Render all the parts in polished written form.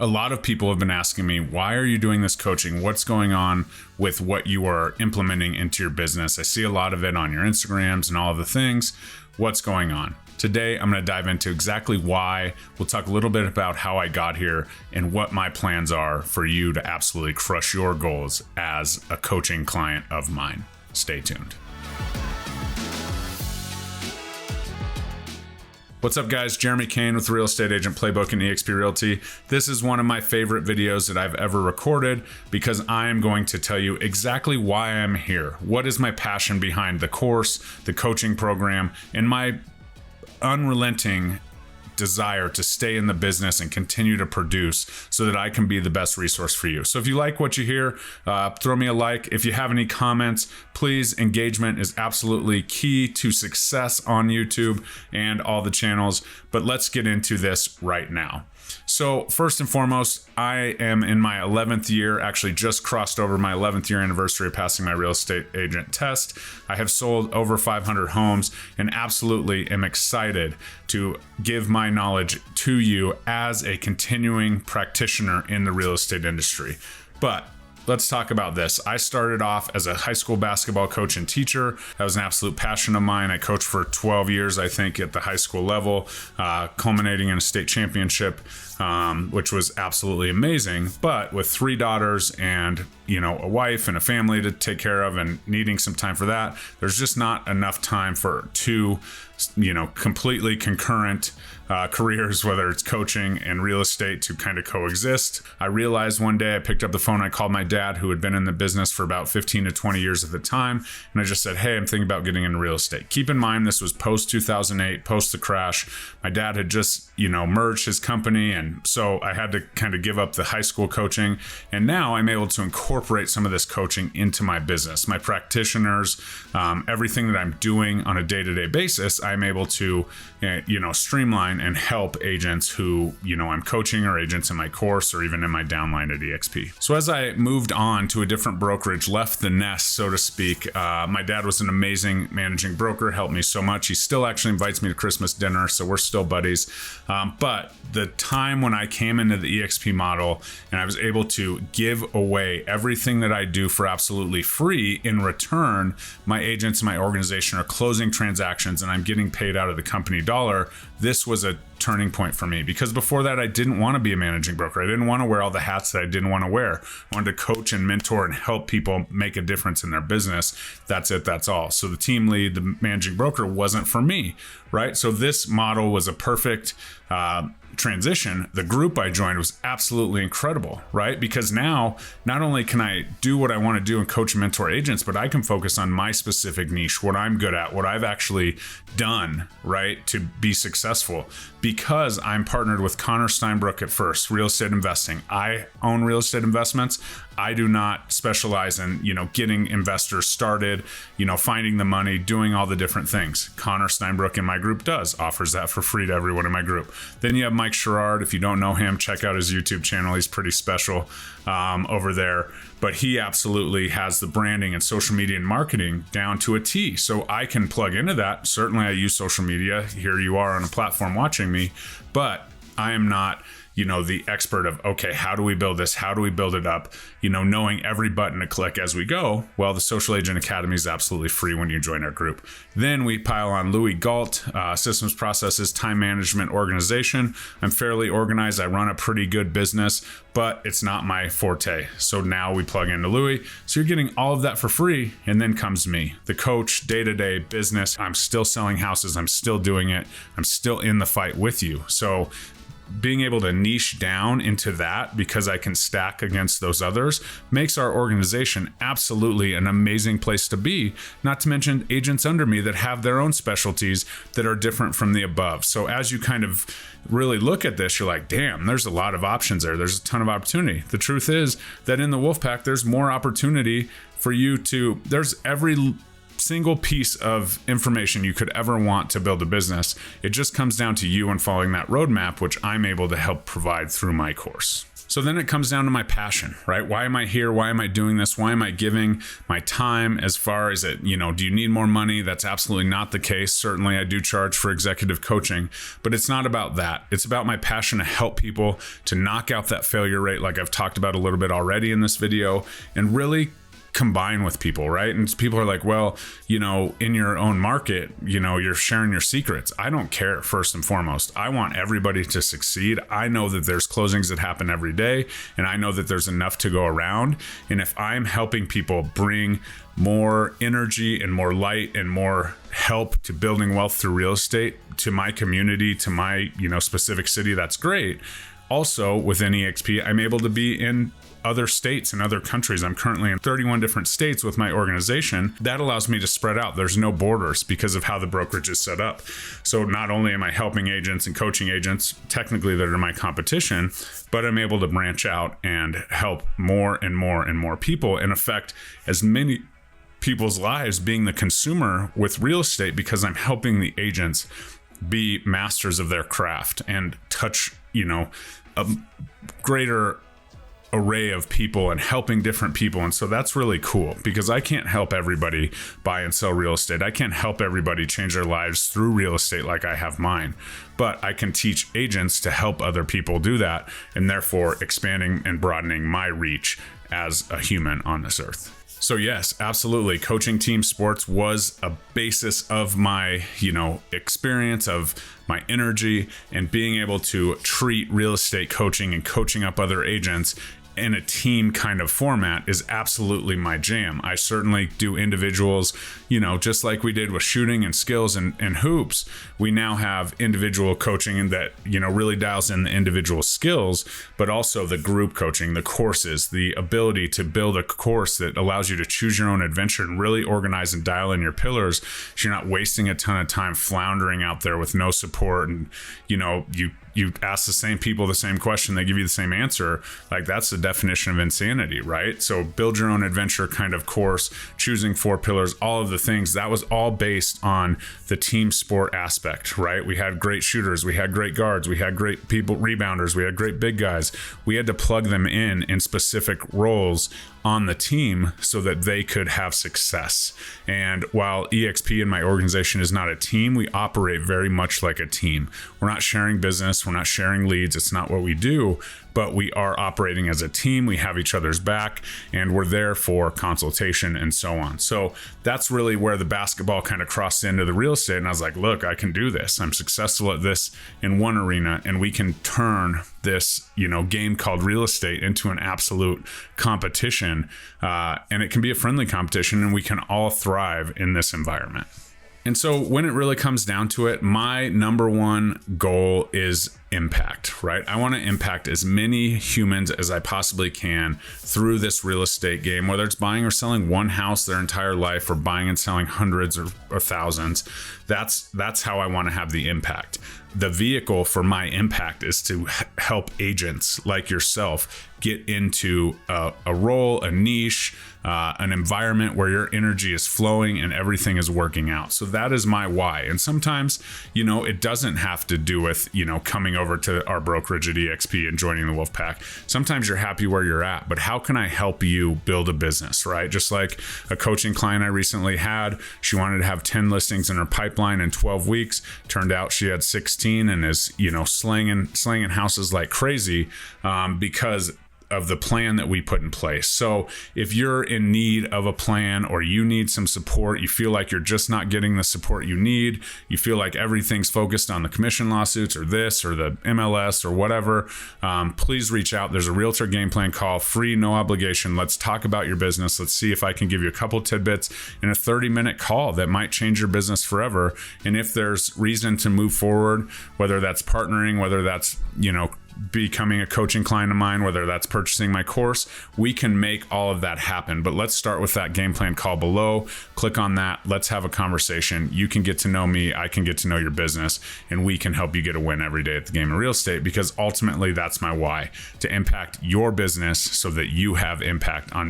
A lot of people have been asking me, why are you doing this coaching? What's going on with what you are implementing into your business? I see a lot of it on your Instagrams and all of the things. What's going on? Today, I'm going to dive into exactly why. We'll talk a little bit about how I got here and what my plans are for you to absolutely crush your goals as a coaching client of mine. Stay tuned. What's up, guys? Jeremy Kane with Real Estate Agent Playbook and eXp Realty. This is one of my favorite videos that I've ever recorded because I am going to tell you exactly why I'm here. What is my passion behind the course, the coaching program, and my unrelenting desire to stay in the business and continue to produce so that I can be the best resource for you. So if you like what you hear, throw me a like. If you have any comments, please, engagement is absolutely key to success on YouTube and all the channels. But let's get into this right now. So first and foremost, I am in my 11th year, actually just crossed over my 11th year anniversary of passing my real estate agent test. I have sold over 500 homes and absolutely am excited to give my knowledge to you as a continuing practitioner in the real estate industry. But let's talk about this. I started off as a high school basketball coach and teacher. That was an absolute passion of mine. I coached for 12 years, I think, at the high school level, culminating in a state championship, which was absolutely amazing. But with 3 daughters and, a wife and a family to take care of and needing some time for that, there's just not enough time for 2, completely concurrent careers, whether it's coaching and real estate, to kind of coexist. I realized one day, I picked up the phone, I called my dad, who had been in the business for about 15 to 20 years at the time, and I just said, hey, I'm thinking about getting into real estate. Keep in mind, this was post 2008, post the crash. My dad had just, merged his company, and so I had to kind of give up the high school coaching, and now I'm able to incorporate some of this coaching into my business. My practitioners, everything that I'm doing on a day-to-day basis, I'm able to, streamline and help agents who, I'm coaching, or agents in my course, or even in my downline at eXp. So as I moved on to a different brokerage, left the nest, so to speak, my dad was an amazing managing broker, helped me so much. He still actually invites me to Christmas dinner, so we're still buddies. But the time when I came into the eXp model and I was able to give away everything that I do for absolutely free, in return, my agents and my organization are closing transactions and I'm getting paid out of the company dollar. This was a turning point for me, because before that, I didn't want to be a managing broker. I didn't want to wear all the hats that I didn't want to wear. I wanted to coach and mentor and help people make a difference in their business. That's it. That's all. So the team lead, the managing broker, wasn't for me, right? So this model was a perfect transition. The group I joined was absolutely incredible, right? Because now not only can I do what I want to do and coach and mentor agents, but I can focus on my specific niche, what I'm good at, what I've actually done, right, to be successful, because I'm partnered with Connor Steinbrook at First Real Estate Investing. I own real estate investments. I do not specialize in, getting investors started, finding the money, doing all the different things. Connor Steinbrook in my group offers that for free to everyone in my group. Then you have Mike Sherrard. If you don't know him, check out his YouTube channel. He's pretty special over there. But he absolutely has the branding and social media and marketing down to a T. So I can plug into that. Certainly I use social media. Here you are on a platform watching me, but I am not the expert of, okay, how do we build this? How do we build it up? Knowing every button to click as we go. Well, the Social Agent Academy is absolutely free when you join our group. Then we pile on Louis Galt, systems, processes, time management, organization. I'm fairly organized. I run a pretty good business, but it's not my forte. So now we plug into Louis. So you're getting all of that for free. And then comes me, the coach, day-to-day business. I'm still selling houses. I'm still doing it. I'm still in the fight with you. So being able to niche down into that, because I can stack against those others, makes our organization absolutely an amazing place to be. Not to mention agents under me that have their own specialties that are different from the above. So as you kind of really look at this, you're like, damn, there's a lot of options there. There's a ton of opportunity. The truth is that in the Wolfpack, there's more opportunity for you to, there's every single piece of information you could ever want to build a business. It just comes down to you and following that roadmap, which I'm able to help provide through my course. So then it comes down to my passion, right? Why am I here? Why am I doing this? Why am I giving my time? As far as it, do you need more money? That's absolutely not the case. Certainly I do charge for executive coaching, but it's not about that. It's about my passion to help people to knock out that failure rate, like I've talked about a little bit already in this video, and really combine with people, right? And people are like, well, in your own market, you're sharing your secrets. I don't care. First and foremost, I want everybody to succeed. I know that there's closings that happen every day, and I know that there's enough to go around. And if I'm helping people bring more energy and more light and more help to building wealth through real estate to my community, to my, specific city, that's great. Also within EXP, I'm able to be in other states and other countries. I'm currently in 31 different states with my organization. That allows me to spread out. There's no borders because of how the brokerage is set up. So not only am I helping agents and coaching agents, technically that are my competition, but I'm able to branch out and help more and more and more people and affect as many people's lives being the consumer with real estate, because I'm helping the agents be masters of their craft and touch, a greater array of people and helping different people. And so that's really cool, because I can't help everybody buy and sell real estate. I can't help everybody change their lives through real estate like I have mine, but I can teach agents to help other people do that, and therefore expanding and broadening my reach as a human on this earth. So yes, absolutely. Coaching team sports was a basis of my, experience, of my energy, and being able to treat real estate coaching and coaching up other agents in a team kind of format is absolutely my jam. I certainly do individuals, just like we did with shooting and skills and hoops. We now have individual coaching that, really dials in the individual skills, but also the group coaching, the courses, the ability to build a course that allows you to choose your own adventure and really organize and dial in your pillars, so you're not wasting a ton of time floundering out there with no support. And, you ask the same people the same question, they give you the same answer. Like, that's the definition of insanity, right? So build your own adventure kind of course, choosing 4 pillars, all of the things, that was all based on the team sport aspect, right? We had great shooters, we had great guards, we had great people, rebounders, we had great big guys. We had to plug them in specific roles on the team so that they could have success. And while EXP and my organization is not a team, we operate very much like a team. We're not sharing business, we're not sharing leads, it's not what we do, but we are operating as a team. We have each other's back, and we're there for consultation and so on. So that's really where the basketball kind of crossed into the real estate. And I was like, look, I can do this. I'm successful at this in one arena, and we can turn this, game called real estate into an absolute competition. And it can be a friendly competition, and we can all thrive in this environment. And so when it really comes down to it, my number one goal is impact, right? I want to impact as many humans as I possibly can through this real estate game, whether it's buying or selling one house their entire life, or buying and selling hundreds or thousands. That's how I want to have the impact. The vehicle for my impact is to help agents like yourself get into a role, a niche, an environment where your energy is flowing and everything is working out. So that is my why. And sometimes, it doesn't have to do with, coming over to our brokerage at EXP and joining the Wolf Pack. Sometimes you're happy where you're at, but how can I help you build a business, right? Just like a coaching client I recently had, she wanted to have 10 listings in her pipeline in 12 weeks. Turned out she had 16 and is, slanging houses like crazy because of the plan that we put in place. So if you're in need of a plan, or you need some support, you feel like you're just not getting the support you need, you feel like everything's focused on the commission lawsuits or this or the MLS or whatever, please reach out. There's a Realtor game plan call, free, no obligation. Let's talk about your business. Let's see if I can give you a couple tidbits in a 30-minute call that might change your business forever. And if there's reason to move forward, whether that's partnering, whether that's, becoming a coaching client of mine, whether that's purchasing my course, we can make all of that happen. But let's start with that game plan call below. Click on that. Let's have a conversation. You can get to know me. I can get to know your business, and we can help you get a win every day at the game of real estate, because ultimately that's my why, to impact your business so that you have impact on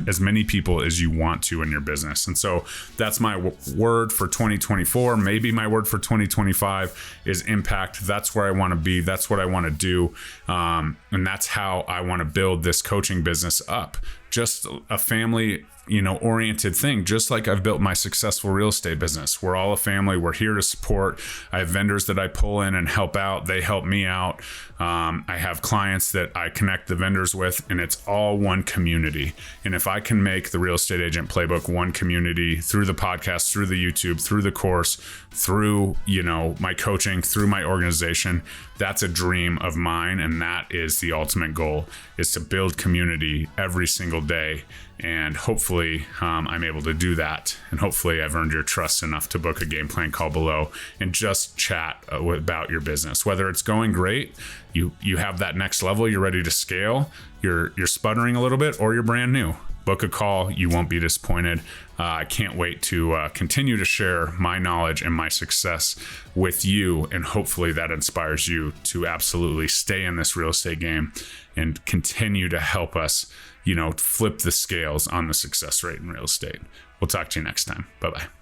as many people as you want to in your business. And so that's my word for 2024. Maybe my word for 2025 is impact. That's where I want to be. That's what I want to do. And that's how I want to build this coaching business up. Just a family, oriented thing, just like I've built my successful real estate business. We're all a family. We're here to support. I have vendors that I pull in and help out. They help me out. I have clients that I connect the vendors with, and it's all one community. And if I can make the Real Estate Agent Playbook one community through the podcast, through the YouTube, through the course, through, my coaching, through my organization, that's a dream of mine. And that is the ultimate goal, is to build community every single day. And hopefully I'm able to do that. And hopefully I've earned your trust enough to book a game plan call below and just chat about your business. Whether it's going great, you have that next level, you're ready to scale, you're sputtering a little bit, or you're brand new. Book a call. You won't be disappointed. I can't wait to continue to share my knowledge and my success with you. And hopefully that inspires you to absolutely stay in this real estate game and continue to help us, flip the scales on the success rate in real estate. We'll talk to you next time. Bye-bye.